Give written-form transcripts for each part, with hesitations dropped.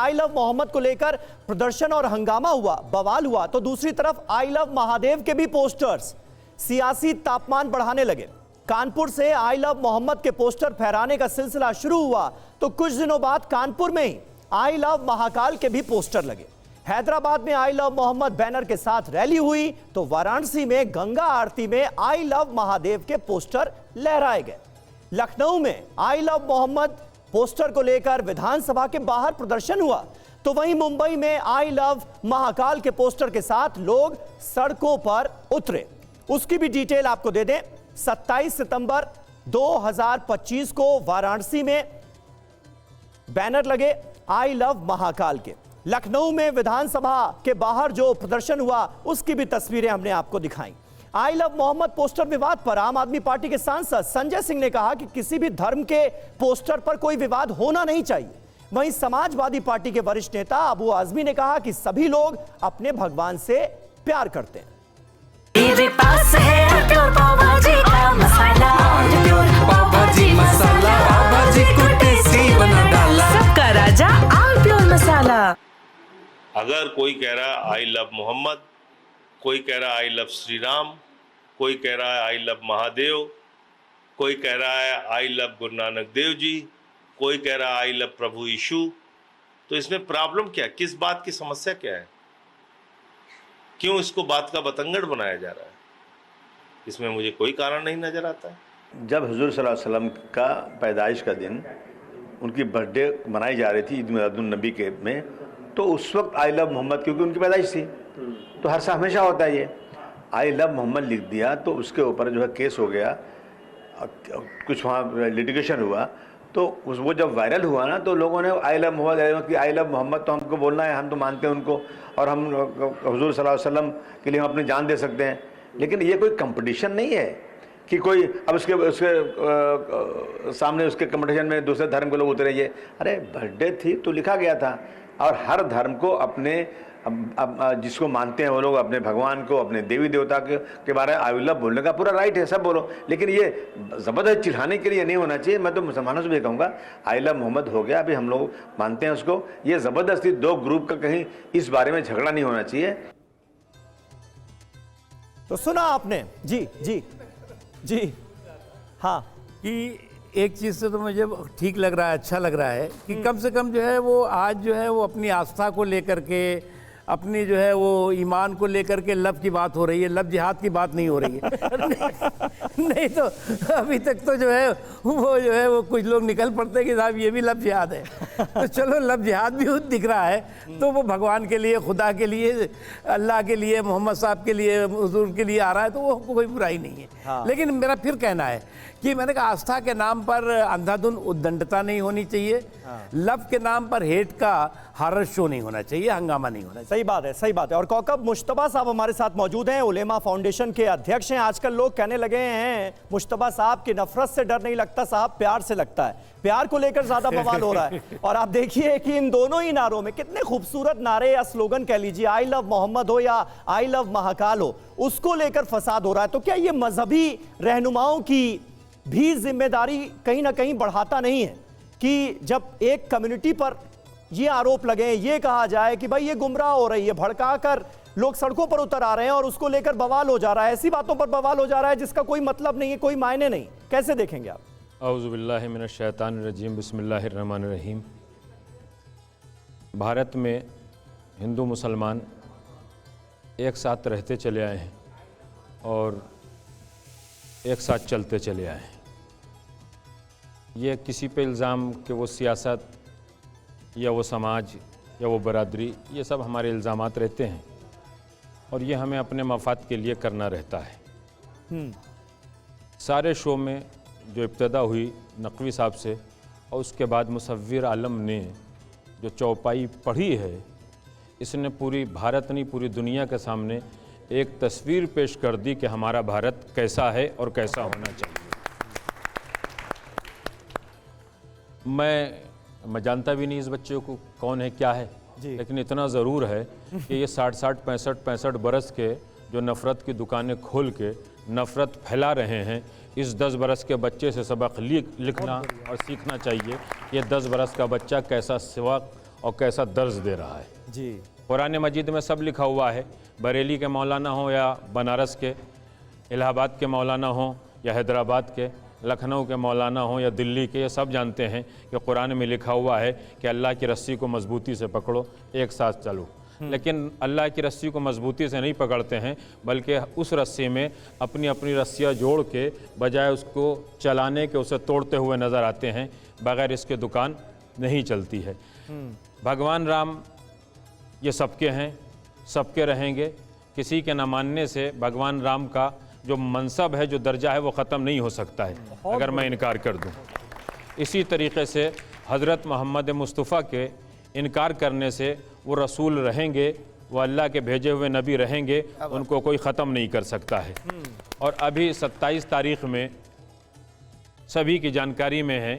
I love Mohammad को लेकर प्रदर्शन और हंगामा हुआ, बवाल हुआ, तो दूसरी तरफ आई लव महादेव के भी पोस्टर्स सियासी तापमान बढ़ाने लगे। कानपुर से आई लव मोहम्मद के पोस्टर फहराने का सिलसिला शुरू हुआ तो कुछ दिनों बाद कानपुर में ही आई लव महाकाल के भी पोस्टर लगे। हैदराबाद में आई लव मोहम्मद बैनर के साथ रैली हुई तो वाराणसी में गंगा आरती में आई लव महादेव के पोस्टर लहराए गए। लखनऊ में आई लव मोहम्मद पोस्टर को लेकर विधानसभा के बाहर प्रदर्शन हुआ तो वहीं मुंबई में आई लव महाकाल के पोस्टर के साथ लोग सड़कों पर उतरे। उसकी भी डिटेल आपको दे दें। 27 सितंबर 2025 को वाराणसी में बैनर लगे आई लव महाकाल के। लखनऊ में विधानसभा के बाहर जो प्रदर्शन हुआ उसकी भी तस्वीरें हमने आपको दिखाई। आई लव मोहम्मद पोस्टर विवाद पर आम आदमी पार्टी के सांसद संजय सिंह ने कहा कि किसी भी धर्म के पोस्टर पर कोई विवाद होना नहीं चाहिए। वहीं समाजवादी पार्टी के वरिष्ठ नेता अबू आजमी ने कहा कि सभी लोग अपने भगवान से प्यार करते हैं। मेरे पास है प्योर पाव भाजी का मसाला, प्योर पाव भाजी मसाला, पाव भाजी को टेस्टी बना डाला, सबका राजा आल प्योर मसाला। अगर कोई कह रहा है आई लव मोहम्मद, कोई कह रहा है आई लव श्री राम, कोई कह रहा है आई लव महादेव, कोई कह रहा है आई लव गुरु नानक देव जी, कोई कह रहा है आई लव प्रभु यीशु, तो इसमें प्रॉब्लम क्या है? किस बात की समस्या क्या है? क्यों इसको बात का बतंगड़ बनाया जा रहा है? इसमें मुझे कोई कारण नहीं नजर आता है। जब हुजूर सल्लल्लाहु अलैहि वसल्लम का पैदाइश का दिन, उनकी बर्थडे मनाई जा रही थी ईद मिलादुन नबी के में, तो उस वक्त आई लव मोहम्मद क्योंकि उनकी पैदाइश थी, तो हर साल हमेशा होता है ये आई लव मोहम्मद लिख दिया तो उसके ऊपर जो है केस हो गया, कुछ वहाँ लिटिगेशन हुआ, तो वो जब वायरल हुआ ना तो लोगों ने आई लव मोहम्मद कि आई लव मोहम्मद तो हमको बोलना है, हम तो मानते हैं उनको और हम हुजूर सल्लल्लाहु अलैहि वसल्लम के लिए हम अपनी जान दे सकते हैं। लेकिन ये कोई कंपटीशन नहीं है कि कोई अब उसके सामने उसके कंपटीशन में दूसरे धर्म के लोग उतरे। ये अरे बर्थडे थी तो लिखा गया था, और हर धर्म को अपने जिसको मानते हैं वो लोग अपने भगवान को, अपने देवी देवता के बारे में आई लव बोलने का पूरा राइट है, सब बोलो, लेकिन ये ज़बरदस्त चिढ़ाने के लिए नहीं होना चाहिए। मैं तो मुसलमानों से भी कहूँगा आई लव मोहम्मद हो गया, अभी हम लोग मानते हैं उसको, ये ज़बरदस्ती दो ग्रुप का कहीं इस बारे में झगड़ा नहीं होना चाहिए। तो सुना आपने जी जी जी हाँ, कि एक चीज़ से तो मुझे ठीक लग रहा है, अच्छा लग रहा है कि कम से कम जो है वो आज जो है वो अपनी आस्था को लेकर के, अपनी जो है वो ईमान को लेकर के लव की बात हो रही है, लव जिहाद की बात नहीं हो रही है। नहीं तो अभी तक तो जो है वो कुछ लोग निकल पड़ते हैं कि साहब ये भी लव जिहाद है। तो चलो लव जिहाद भी दिख रहा है तो वो भगवान के लिए, खुदा के लिए, अल्लाह के लिए, मोहम्मद साहब के लिए, हुजूर के लिए आ रहा है तो वो कोई बुराई नहीं है। हाँ। लेकिन मेरा फिर कहना है कि मैंने कहा आस्था के नाम पर अंधाधुंध उद्दंडता नहीं होनी चाहिए। हाँ। लव के नाम पर हेट का हॉरर शो नहीं होना चाहिए, हंगामा नहीं होना चाहिए। सही बात है, सही बात है। और कौकब मुश्तबा साहब हमारे साथ मौजूद हैं, उलेमा फाउंडेशन के अध्यक्ष हैं। आजकल लोग कहने लगे हैं मुश्तबा साहब की नफरत से डर नहीं लगता साहब, प्यार से लगता है। प्यार को लेकर ज्यादा बवाल हो रहा है। और आप देखिए कि इन दोनों ही नारों में कितने खूबसूरत नारे या स्लोगन कह लीजिए, आई लव मोहम्मद हो या आई लव महाकाल हो, उसको लेकर फसाद हो रहा है। तो क्या ये मजहबी रहनुमाओं की भी जिम्मेदारी कहीं ना कहीं बढ़ाता नहीं है कि जब एक कम्युनिटी पर ये आरोप लगे, ये कहा जाए कि भाई ये गुमराह हो रही है, भड़काकर लोग सड़कों पर उतर आ रहे हैं और उसको लेकर बवाल हो जा रहा है, ऐसी बातों पर बवाल हो जा रहा है जिसका कोई मतलब नहीं है, कोई मायने नहीं, कैसे देखेंगे आप? औज़ु बिल्लाहि मिनश शैतानिर रजीम, बिस्मिल्लाहिर रहमानिर रहीम। भारत में हिंदू मुसलमान एक साथ रहते चले आए हैं और एक साथ चलते चले आए हैं। ये किसी पे इल्ज़ाम कि वो सियासत या वो समाज या वो बरादरी, ये सब हमारे इल्ज़ामात रहते हैं और ये हमें अपने मफाद के लिए करना रहता है। सारे शो में जो इब्तदा हुई नकवी साहब से और उसके बाद मुसव्विर आलम ने जो चौपाई पढ़ी है, इसने पूरी भारत नहीं पूरी दुनिया के सामने एक तस्वीर पेश कर दी कि हमारा भारत कैसा है और कैसा होना चाहिए। मैं जानता भी नहीं इस बच्चे को कौन है क्या है, लेकिन इतना ज़रूर है कि ये 60-60, 65-65 बरस के जो नफ़रत की दुकानें खोल के नफ़रत फैला रहे हैं, इस 10 बरस के बच्चे से सबक लिखना और सीखना चाहिए। ये 10 बरस का बच्चा कैसा सबक और कैसा दर्ज दे रहा है। जी कुरान मजीद में सब लिखा हुआ है, बरेली के मौलाना हो या बनारस के, इलाहाबाद के मौलाना हो या हैदराबाद के, लखनऊ के मौलाना हो या दिल्ली के, ये सब जानते हैं कि कुरान में लिखा हुआ है कि अल्लाह की रस्सी को मजबूती से पकड़ो, एक साथ चलो। लेकिन अल्लाह की रस्सी को मजबूती से नहीं पकड़ते हैं, बल्कि उस रस्सी में अपनी अपनी रस्सियाँ जोड़ के बजाय उसको चलाने के उसे तोड़ते हुए नज़र आते हैं। बगैर इसके दुकान नहीं चलती है। भगवान राम ये सबके हैं, सबके रहेंगे। किसी के न मानने से भगवान राम का जो मनसब है, जो दर्जा है, वो ख़त्म नहीं हो सकता है अगर मैं इनकार कर दूं। इसी तरीके से हज़रत मोहम्मद मुस्तफ़ा के इनकार करने से वो रसूल रहेंगे, वो अल्लाह के भेजे हुए नबी रहेंगे, उनको कोई ख़त्म नहीं कर सकता है। और अभी 27 तारीख़ में सभी की जानकारी में है,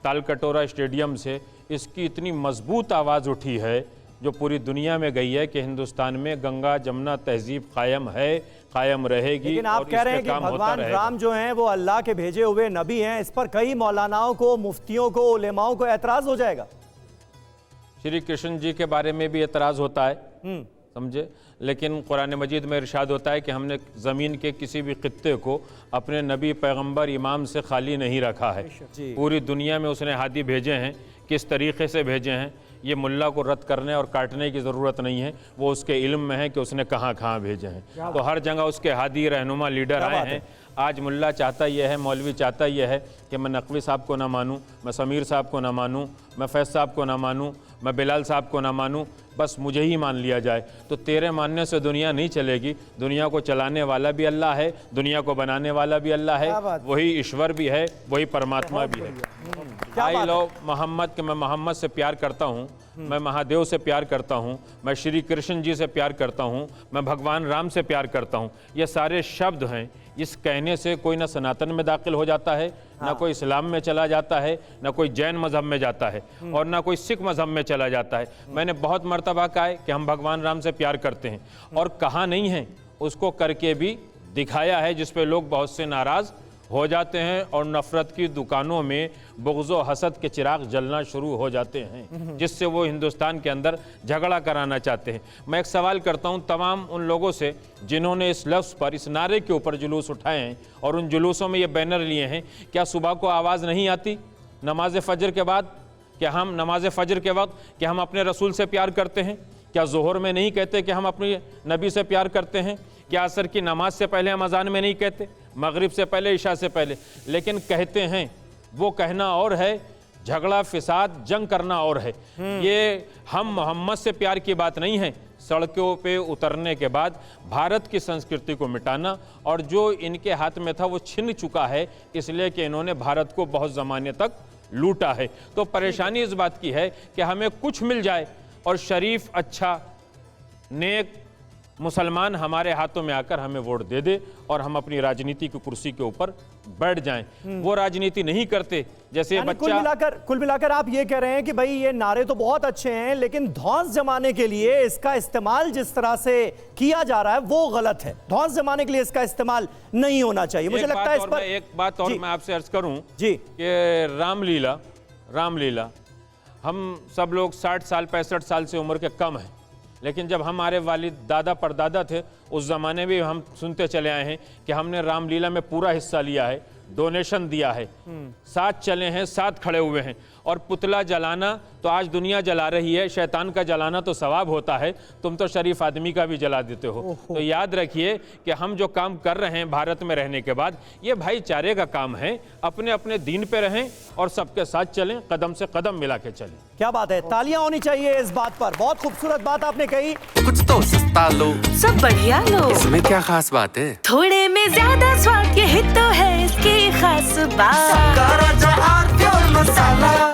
तालकटोरा स्टेडियम से इसकी इतनी मजबूत आवाज़ उठी है जो पूरी दुनिया में गई है कि हिंदुस्तान में गंगा जमुना तहजीब कायम है, कायम रहेगी। लेकिन आप और कह रहे हैं इस कि पे काम होता भगवान रहेगा। राम जो हैं वो अल्लाह के भेजे हुए नबी हैं, इस पर कई मौलानाओं को, मुफ्तियों को, उलेमाओं को एतराज़ हो जाएगा। श्री कृष्ण जी के बारे में भी एतराज़ होता है, समझे। लेकिन कुरान मजीद में इरशाद होता है कि हमने ज़मीन के किसी भी खित्ते को अपने नबी पैगंबर इमाम से खाली नहीं रखा है। पूरी दुनिया में उसने हादी भेजे हैं। किस तरीक़े से भेजे हैं ये मुल्ला को रद्द करने और काटने की ज़रूरत नहीं है, वो उसके इल्म में है कि उसने कहाँ कहाँ भेजे हैं। तो हर जगह उसके हादी रहनुमा लीडर आए हैं। आज मुल्ला चाहता यह है, मौलवी चाहता यह है कि मैं नकवी साहब को ना मानूं, मैं समीर साहब को ना मानूं, मैं फैज़ साहब को ना मानूं, मैं बिलाल साहब को ना मानूं, बस मुझे ही मान लिया जाए। तो तेरे मानने से दुनिया नहीं चलेगी। दुनिया को चलाने वाला भी अल्लाह है, दुनिया को बनाने वाला भी अल्लाह है, वही ईश्वर भी है, वही परमात्मा भी है। आई लव मोहम्मद कि मैं मोहम्मद से प्यार करता हूँ, मैं महादेव से प्यार करता हूँ, मैं श्री कृष्ण जी से प्यार करता हूँ, मैं भगवान राम से प्यार करता हूँ। ये सारे शब्द हैं। इस कहने से कोई ना सनातन में दाखिल हो जाता है, ना कोई इस्लाम में चला जाता है, ना कोई जैन मज़हब में जाता है, और ना कोई सिख मज़हब में चला जाता है। मैंने बहुत मर्तबा कहा है कि हम भगवान राम से प्यार करते हैं, और कहा नहीं है, उसको करके भी दिखाया है, जिस पे लोग बहुत से नाराज़ हो जाते हैं और नफ़रत की दुकानों में बुग़्ज़ व हसद के चिराग जलना शुरू हो जाते हैं, जिससे वो हिंदुस्तान के अंदर झगड़ा कराना चाहते हैं। मैं एक सवाल करता हूँ तमाम उन लोगों से जिन्होंने इस लफ्ज़ पर, इस नारे के ऊपर जुलूस उठाए हैं और उन जुलूसों में ये बैनर लिए हैं, क्या सुबह को आवाज़ नहीं आती नमाज फ़जर के बाद, क्या हम नमाज फ़जर के वक्त कि हम अपने रसूल से प्यार करते हैं? क्या ज़ोहर में नहीं कहते कि हम अपने नबी से प्यार करते हैं? क्या असर की नमाज से पहले हम अज़ान में नहीं कहते, मगरिब से पहले, इशा से पहले? लेकिन कहते हैं, वो कहना और है, झगड़ा फिसाद जंग करना और है। ये हम मोहम्मद से प्यार की बात नहीं है। सड़कों पे उतरने के बाद भारत की संस्कृति को मिटाना, और जो इनके हाथ में था वो छिन चुका है, इसलिए कि इन्होंने भारत को बहुत ज़माने तक लूटा है। तो परेशानी इस बात की है कि हमें कुछ मिल जाए और शरीफ, अच्छा, नेक मुसलमान हमारे हाथों में आकर हमें वोट दे दे और हम अपनी राजनीति की कुर्सी के ऊपर बैठ जाएं। वो राजनीति नहीं करते। जैसे बच्चा, कुल मिलाकर आप ये कह रहे हैं कि भाई ये नारे तो बहुत अच्छे हैं, लेकिन धौंस जमाने के लिए इसका इस्तेमाल जिस तरह से किया जा रहा है वो गलत है। धौंस जमाने के लिए इसका इस्तेमाल नहीं होना चाहिए। मुझे लगता है इस पर एक बात और मैं आपसे अर्ज करूं जी कि रामलीला हम सब लोग 60 साल 65 साल से उम्र के कम हैं, लेकिन जब हमारे वालिद दादा परदादा थे उस ज़माने में हम सुनते चले आए हैं कि हमने रामलीला में पूरा हिस्सा लिया है, डोनेशन दिया है, साथ चले हैं, साथ खड़े हुए हैं। और पुतला जलाना तो आज दुनिया जला रही है, शैतान का जलाना तो सवाब होता है, तुम तो शरीफ आदमी का भी जला देते हो। तो याद रखिए कि हम जो काम कर रहे हैं भारत में रहने के बाद, ये भाईचारे का काम है। अपने अपने दीन पे रहें और सबके साथ चलें, कदम से कदम मिला के चलें। क्या बात है, तालियां होनी चाहिए इस बात पर। बहुत खूबसूरत बात आपने कही। कुछ तो सस्ता लो, सब बढ़िया लो, इसमें क्या खास बात है? थोड़े में ज्यादा स्वाद, यही तो है इसकी खास बात। राजा और प्योर मसाला।